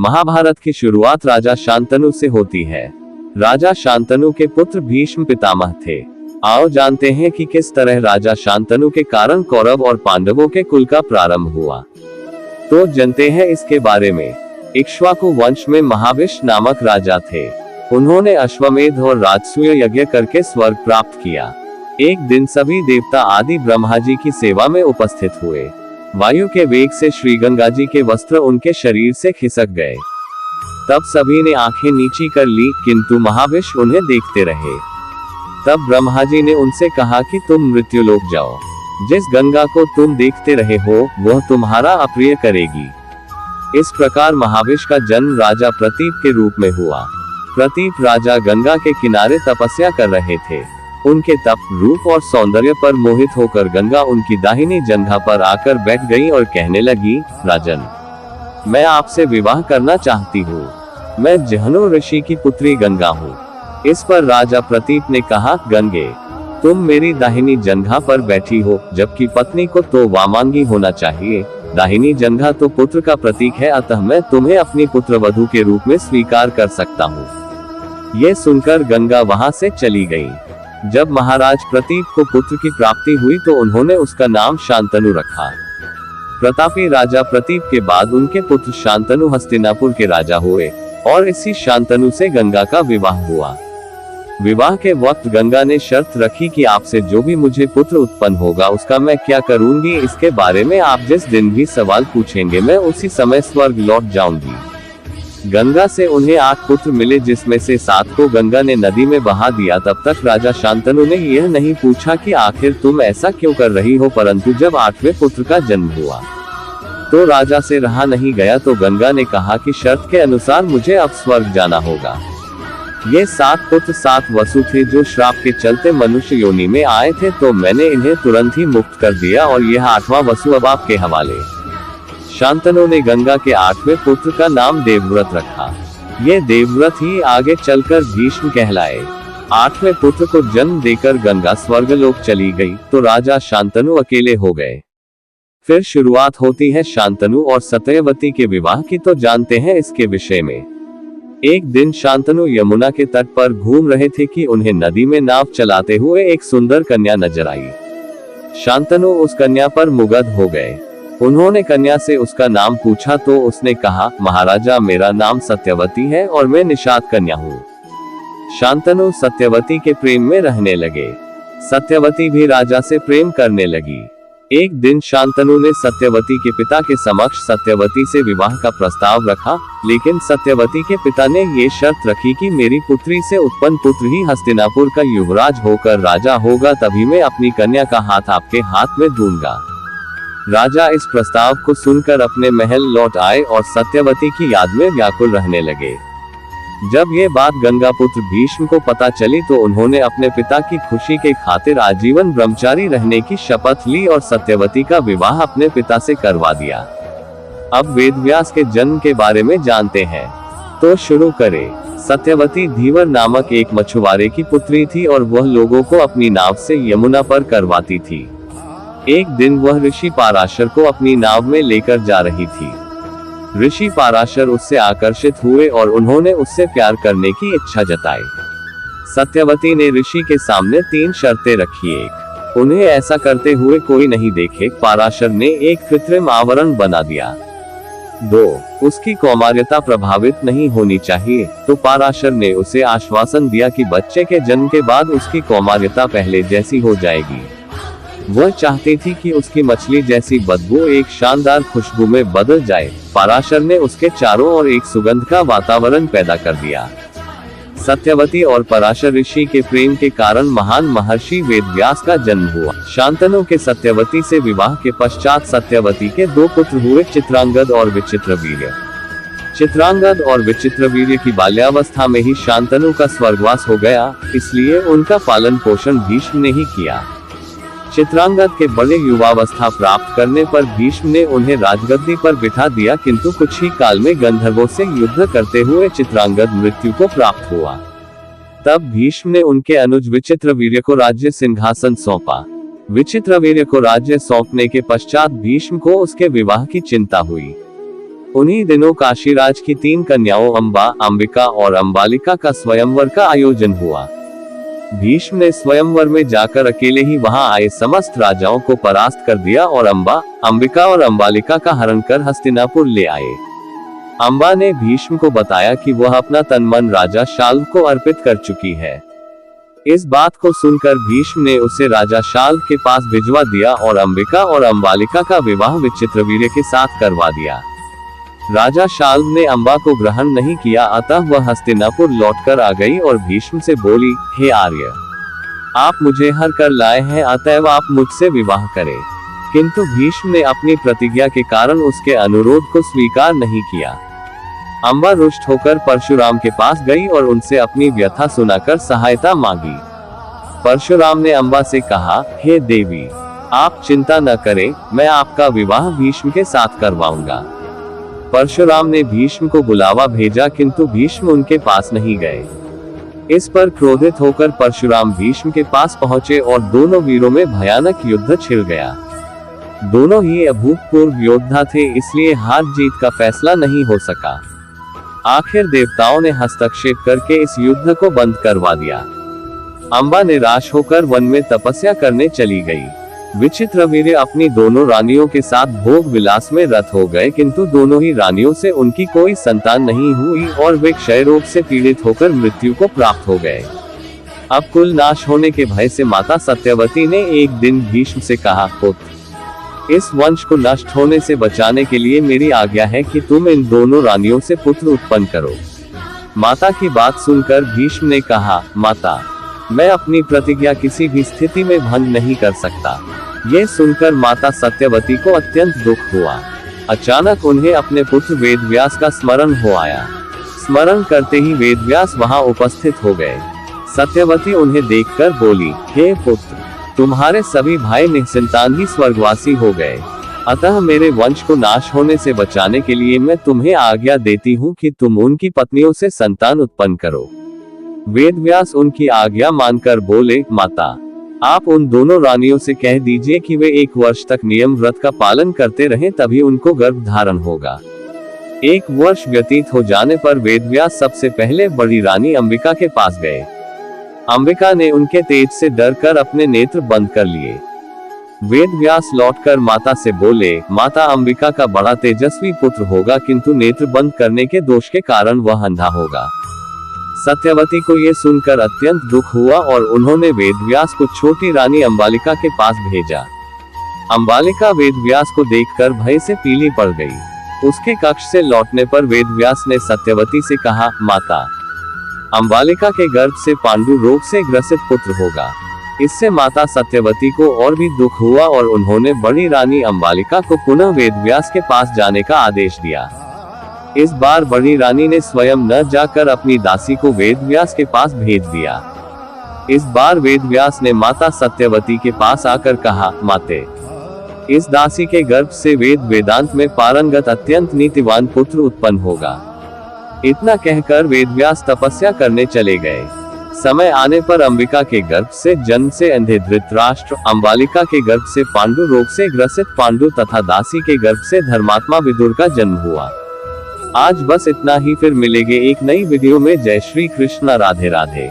महाभारत की शुरुआत राजा शांतनु से होती है। राजा शांतनु के पुत्र भीष्म पितामह थे। आओ जानते हैं कि किस तरह राजा शांतनु के कारण कौरव और पांडवों के कुल का प्रारंभ हुआ। तो जानते हैं इसके बारे में। इक्ष्वाकु वंश में महाविष नामक राजा थे। उन्होंने अश्वमेध और राजसूय यज्ञ करके स्वर्ग प्राप्त किया। एक दिन सभी देवता आदि ब्रह्मा जी की सेवा में उपस्थित हुए। वायु के वेग से श्री गंगा जी के वस्त्र उनके शरीर से खिसक गए। तब सभी ने आंखें नीची कर ली, किंतु महाविष उन्हें देखते रहे। तब ब्रह्मा जी ने उनसे कहा कि तुम मृत्युलोक जाओ। जिस गंगा को तुम देखते रहे हो वह तुम्हारा अप्रिय करेगी। इस प्रकार महाविष का जन्म राजा प्रतीप के रूप में हुआ। प्रतीप राजा गंगा के किनारे तपस्या कर रहे थे। उनके तप, रूप और सौंदर्य पर मोहित होकर गंगा उनकी दाहिनी जंघा पर आकर बैठ गई और कहने लगी, राजन, मैं आपसे विवाह करना चाहती हूँ। मैं जहनु ऋषि की पुत्री गंगा हूँ। इस पर राजा प्रतीप ने कहा, गंगे, तुम मेरी दाहिनी जंघा पर बैठी हो, जबकि पत्नी को तो वामांगी होना चाहिए। दाहिनी जंघा तो पुत्र का प्रतीक है, अतः मैं तुम्हें अपनी पुत्रवधू के रूप में स्वीकार कर सकता हूँ। यह सुनकर गंगा वहां से चली गई। जब महाराज प्रतीप को पुत्र की प्राप्ति हुई तो उन्होंने उसका नाम शांतनु रखा। प्रतापी राजा प्रतीप के बाद उनके पुत्र शांतनु हस्तिनापुर के राजा हुए और इसी शांतनु से गंगा का विवाह हुआ। विवाह के वक्त गंगा ने शर्त रखी कि आपसे जो भी मुझे पुत्र उत्पन्न होगा उसका मैं क्या करूंगी, इसके बारे में आप जिस दिन भी सवाल पूछेंगे मैं उसी समय स्वर्ग लौट जाऊंगी। गंगा से उन्हें 8 पुत्र मिले, जिसमें से 7 को गंगा ने नदी में बहा दिया। तब तक राजा शांतनु ने यह नहीं पूछा कि आखिर तुम ऐसा क्यों कर रही हो, परंतु जब 8वें पुत्र का जन्म हुआ तो राजा से रहा नहीं गया, तो गंगा ने कहा कि शर्त के अनुसार मुझे अब स्वर्ग जाना होगा। ये 7 पुत्र 7 वसु थे जो श्राप के चलते मनुष्य योनि में आए थे, तो मैंने इन्हें तुरंत ही मुक्त कर दिया और यह 8वां वसु अब आपके हवाले। शांतनु ने गंगा के 8वें पुत्र का नाम देवव्रत रखा। ये देवव्रत ही आगे चलकर भीष्म कहलाए। 8वें पुत्र को जन्म देकर गंगा स्वर्गलोक चली गई तो राजा शांतनु अकेले हो गए। फिर शुरुआत होती है शांतनु और सत्यवती के विवाह की। तो जानते हैं इसके विषय में। एक दिन शांतनु यमुना के तट पर घूम रहे थे कि उन्हें नदी में नाव चलाते हुए एक सुंदर कन्या नजर आई। शांतनु उस कन्या पर मुग्ध हो गए। उन्होंने कन्या से उसका नाम पूछा तो उसने कहा, महाराजा, मेरा नाम सत्यवती है और मैं निषाद कन्या हूँ। शांतनु सत्यवती के प्रेम में रहने लगे। सत्यवती भी राजा से प्रेम करने लगी। एक दिन शांतनु ने सत्यवती के पिता के समक्ष सत्यवती से विवाह का प्रस्ताव रखा, लेकिन सत्यवती के पिता ने ये शर्त रखी कि मेरी पुत्री से उत्पन्न पुत्र ही हस्तिनापुर का युवराज होकर राजा होगा, तभी मैं अपनी कन्या का हाथ आपके हाथ में दूंगा। राजा इस प्रस्ताव को सुनकर अपने महल लौट आए और सत्यवती की याद में व्याकुल रहने लगे। जब ये बात गंगा पुत्र भीष्म को पता चली तो उन्होंने अपने पिता की खुशी के खातिर आजीवन ब्रह्मचारी रहने की शपथ ली और सत्यवती का विवाह अपने पिता से करवा दिया। अब वेदव्यास के जन्म के बारे में जानते हैं। तो शुरू करें। सत्यवती धीवर नामक एक मछुआरे की पुत्री थी और वह लोगों को अपनी नाव से यमुना पर करवाती थी। एक दिन वह ऋषि पाराशर को अपनी नाव में लेकर जा रही थी। ऋषि पाराशर उससे आकर्षित हुए और उन्होंने उससे प्यार करने की इच्छा जताई। सत्यवती ने ऋषि के सामने 3 शर्तें रखी। 1, उन्हें ऐसा करते हुए कोई नहीं देखे। पाराशर ने एक कृत्रिम आवरण बना दिया। 2, उसकी कौमार्यता प्रभावित नहीं होनी चाहिए। तो पाराशर ने उसे आश्वासन दिया कि बच्चे के जन्म के बाद उसकी कौमार्यता पहले जैसी हो जाएगी। वह चाहती थी कि उसकी मछली जैसी बदबू एक शानदार खुशबू में बदल जाए। पाराशर ने उसके चारों ओर एक सुगंध का वातावरण पैदा कर दिया। सत्यवती और पराशर ऋषि के प्रेम के कारण महान महर्षि वेदव्यास का जन्म हुआ। शांतनु के सत्यवती से विवाह के पश्चात सत्यवती के 2 पुत्र हुए, चित्रांगद और विचित्रवीर्य। चित्रांगद और विचित्रवीर्य की बाल्यावस्था में ही शांतनु का स्वर्गवास हो गया, इसलिए उनका पालन पोषण भीष्म ने ही किया। चित्रांगद के बड़े युवावस्था प्राप्त करने पर भीष्म ने उन्हें राजगद्दी पर बिठा दिया, किंतु कुछ ही काल में गंधर्वों से युद्ध करते हुए चित्रांगद मृत्यु को प्राप्त हुआ। तब भीष्म ने उनके अनुज विचित्रवीर्य को राज्य सिंहासन सौंपा। विचित्रवीर्य को राज्य सौंपने के पश्चात भीष्म को उसके विवाह की चिंता हुई। उन्हीं दिनों काशीराज की 3 कन्याओं अंबा, अंबिका और अंबालिका का स्वयंवर का आयोजन हुआ। भीष्म ने स्वयंवर में जाकर अकेले ही वहां आए समस्त राजाओं को परास्त कर दिया और अंबा, अंबिका और अंबालिका का हरण कर हस्तिनापुर ले आए। अंबा ने भीष्म को बताया कि वह अपना तन मन राजा शाल्व को अर्पित कर चुकी है। इस बात को सुनकर भीष्म ने उसे राजा शाल्व के पास भिजवा दिया और अंबिका और अंबालिका का विवाह विचित्रवीर्य के साथ करवा दिया। राजा शाल्व ने अंबा को ग्रहण नहीं किया, अतः वह हस्तिनापुर लौटकर आ गई और भीष्म से बोली, हे आर्य, आप मुझे हर कर लाए हैं, अतएव आप मुझसे विवाह करें। किंतु भीष्म ने अपनी प्रतिज्ञा के कारण उसके अनुरोध को स्वीकार नहीं किया। अंबा रुष्ट होकर परशुराम के पास गई और उनसे अपनी व्यथा सुनाकर सहायता मांगी। परशुराम ने अंबा से कहा, हे देवी, आप चिंता न करें, मैं आपका विवाह भीष्म के साथ करवाऊंगा। परशुराम ने भीष्म को बुलावा भेजा, किंतु भीष्म उनके पास नहीं गए। इस पर क्रोधित होकर परशुराम भीष्म के पास पहुंचे और दोनों वीरों में भयानक युद्ध छिड़ गया। दोनों ही अभूतपूर्व योद्धा थे, इसलिए हार जीत का फैसला नहीं हो सका। आखिर देवताओं ने हस्तक्षेप करके इस युद्ध को बंद करवा दिया। अंबा निराश होकर वन में तपस्या करने चली गई। विचित्रवीर्य अपनी दोनों रानियों के साथ भोग विलास में रत हो गए, किंतु दोनों ही रानियों से उनकी कोई संतान नहीं हुई और वे क्षय रोग से पीड़ित होकर मृत्यु को प्राप्त हो गए। अब कुल नाश होने के भय से माता सत्यवती ने एक दिन भीष्म से कहा, पुत्र, इस वंश को नष्ट होने से बचाने के लिए मेरी आज्ञा है कि तुम इन दोनों रानियों से पुत्र उत्पन्न करो। माता की बात सुनकर भीष्म ने कहा, माता, मैं अपनी प्रतिज्ञा किसी भी स्थिति में भंग नहीं कर सकता। यह सुनकर माता सत्यवती को अत्यंत दुख हुआ। अचानक उन्हें अपने पुत्र वेदव्यास का स्मरण हो आया। स्मरण करते ही वेदव्यास वहां उपस्थित हो गए। सत्यवती उन्हें देखकर बोली, हे पुत्र, तुम्हारे सभी भाई निसंतान ही स्वर्गवासी हो गए, अतः मेरे वंश को नाश होने से बचाने के लिए मैं तुम्हें आज्ञा देती हूँ कि तुम उनकी पत्नियों से संतान उत्पन्न करो। वेदव्यास उनकी आज्ञा मानकर बोले, माता, आप उन दोनों रानियों से कह दीजिए कि वे 1 वर्ष तक नियम व्रत का पालन करते रहें, तभी उनको गर्भ धारण होगा। 1 वर्ष व्यतीत हो जाने पर वेदव्यास सबसे पहले बड़ी रानी अंबिका के पास गए। अंबिका ने उनके तेज से डरकर अपने नेत्र बंद कर लिए। वेदव्यास लौटकर माता से बोले, माता, अंबिका का बड़ा तेजस्वी पुत्र होगा, किंतु नेत्र बंद करने के दोष के कारण वह अंधा होगा। सत्यवती को ये सुनकर अत्यंत दुख हुआ और उन्होंने वेदव्यास को छोटी रानी अंबालिका के पास भेजा। अंबालिका वेदव्यास को देखकर भय से पीली पड़ गई। उसके कक्ष से लौटने पर वेदव्यास ने सत्यवती से कहा, माता, अंबालिका के गर्भ से पांडु रोग से ग्रसित पुत्र होगा। इससे माता सत्यवती को और भी दुख हुआ और उन्होंने बड़ी रानी अंबालिका को पुनः वेदव्यास के पास जाने का आदेश दिया। इस बार बड़ी रानी ने स्वयं न जाकर अपनी दासी को वेदव्यास के पास भेज दिया। इस बार वेदव्यास ने माता सत्यवती के पास आकर कहा, माते, इस दासी के गर्भ से वेदांत में पारंगत अत्यंत नीतिवान पुत्र उत्पन्न होगा। इतना कहकर वेदव्यास तपस्या करने चले गए। समय आने पर अंबिका के गर्भ से जन्म से अंधे धृतराष्ट्र, अंबालिका के गर्भ से पांडु रोग से ग्रसित पांडु तथा दासी के गर्भ से धर्मात्मा विदुर का जन्म हुआ। आज बस इतना ही, फिर मिलेंगे एक नई वीडियो में। जय श्री कृष्ण, राधे राधे।